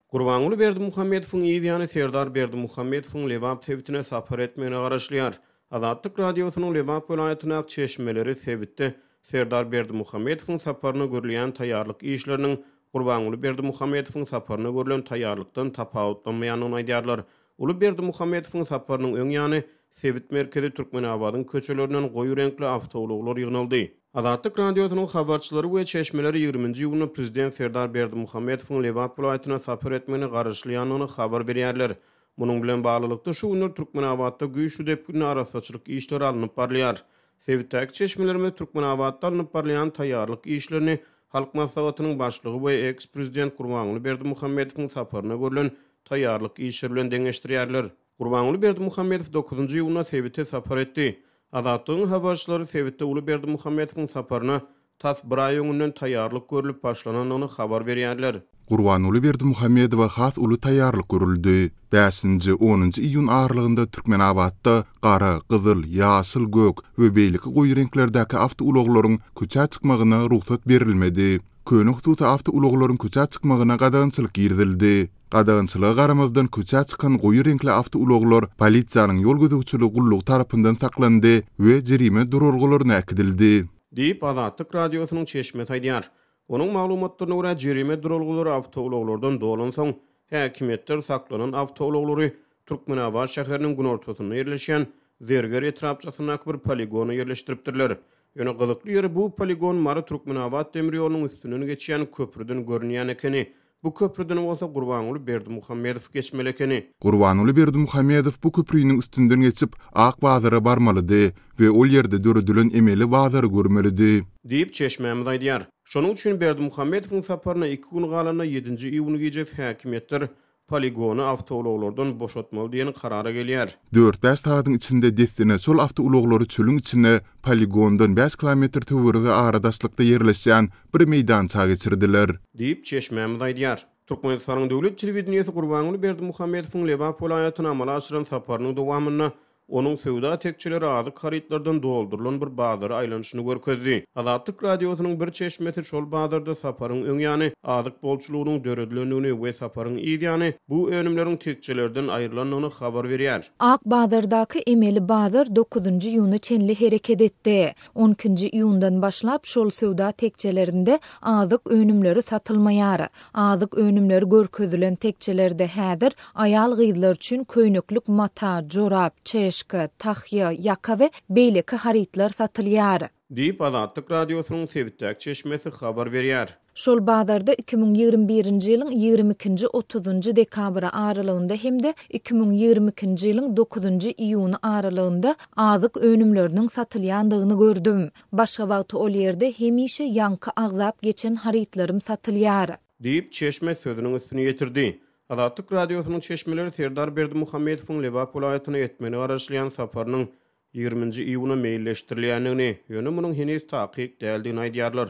Gurbanuly Berdimuhammedowyň ýa-ni Serdar Berdimuhammedowyň Lewap tewitine sapar etmegine garaşlýar. Azatlyk radiosynyň Lewap welaýatyna çeşmeleri sebitde Serdar Berdimuhammedowyň saparyna görülýän taýýarlyk işleriniň Gurbanuly Berdimuhammedowyň saparyna görülen taýýarlykdan tapawutlanmaýanyny aýdýarlar. Uly Berdimuhammedowyň saparynyň öň ýany Sebit merkezi Türkmenabadyň köçelerinden goýu renkli awtowloglar ýygnaldy. Azatlyk radiosynyň habarçylary we çeşmeleri 20-nji ýylyna prezident Serdar Berdimuhammedowyň Lewap welaýatyna sapar etmegine garaşlýanyny habar berýärler. Munyň bilen baglykda şu günler Türkmenabadda güýçli depgine arasaçylyk işleri alınıp barlyar. Sebitdäki çeşmelerimiz Türkmenabadda alınıp barlayan taýýarlyk işlerini Halk Maslahatynyň başlygy we eks-prezident Gurbanuly Berdimuhammedowyň saparyna görülen taýýarlyk işleri bilen deňeşdirýärler. Gurbanuly Berdimuhammedow 9-njy ýylyna Sebitde sapar etdi. Azatlygyň habarçylary Sebitde Uly Berdimuhammedowyň saparyna tas bir ay öňünden taýýarlyk görülüp başlananyny habar berýärler. Gurbanuly Berdimuhammedowa has uly taýýarlyk görüldi. 5-nji 10-njy iýun aralygynda Türkmenabadda gara, gyzyl, ýaşyl, gök we beýleki goýu renklerdäki awtouloglaryň köçä çykmagyna ruhsat berilmedi. Köni hususy awtouloglaryň köçä çykmagyna gadagynçylyk girdildi. Gadagynçylyga garamazdan köçä çykan goýu renkli awtouloglar polisiýanyň ýol gözegçiligi gulluk tarapyndan saklandy we jerime durulgularyna äkidildi. Diýip Azatlyk radiosynyň çeşmesi aýdýar. Onun maglumatlaryna görä jerime durulgulary awtouloglardan dolan soň häkimetler saklanan awtoulaglary Türkmenabad şäheriniň gün ortasyna ýerleşen Zerger etrapçasyna bir poligona ýerleşdiripdirler. Ýöne gyzykly ýeri bu poligon Mary Türkmenabad demir ýolunyň üstünden geçýän köprüden görünýän ekeni. Bu köprüden bolsa Gurbanuly Berdimuhammedow geçmeli ekeni. Gurbanuly Berdimuhammedow bu köprüýüň üstünden geçip Ak Bazara barmalydy we ol ýerde döredilen emeli bazary görmelidi. Diýip çeşmemiz aýdýar. Şonuň üçin Berdimuhammedowyň saparyna 2 gün galanda 7-nji iýuny gece häkimetler poligony awtouloglardan boşatmaly diýen karara gelýär. 4-5 saatyň içinde destine sol awtouloglary çölüň içine poligondan 5 kilometr töwerege aradaşlykda ýerleşýän bir meýdança geçirdiler. Diýip çeşmemiz aýdýar. Türkmenistanyň döwlet telewizionýasy Gurbanuly Berdimuhammedowyň Lewap welaýatyna amala aşyran saparynyň dowamyna onun sowda tekçileri azyk haritlardan doldurulan bir bazary aýlanyşyny görkezdi. Azatlyk radiosynyň bir çeşmeti şol bazarda saparyň öň ýany azyk bolçulugynyň döredilendigini we saparyň ýa-ni bu önümleriň tekçilerden aýrylanyny habar berýär. Ak Bazardaky emeli bazar 9-njy ýylyny çenli hereket etdi. 12-nji ýyłyndan başlap şol sowda tekçelerinde azyk önümleri satylmaýar. Azyk önümleri görkezilen tekçelerde häzir aýal gyzlar üçin köýneklik mata, jorap, çeş tahya, yaka we beýleki haritlar satylýar. Diýip Azatlyk radiosynyň Sebitdäki çeşmesi habar berýär. Şol bazarda 2021-nji ýylyň 22-nji 30-njy dekabra aralygynda hemde 2022-nji ýylyň 9-njy iýuny aralygynda azyk önümleriniň satylýandygyny gördüm. Başga wagt ol ýerde hemişe ýanky agzap geçen haritlarym satylýar. Diýip çeşme sözüniň üstüne ýetirdi. Azatlyk radiosynyň çeşmeleri Serdar Berdimuhammedowyň Lewap welaýatyna etmeni garaşlyan saparynyň 20-nji iýuny meýilleşdirilýändigini, ýöne munyň henüz takyk däldigini aýdýarlar.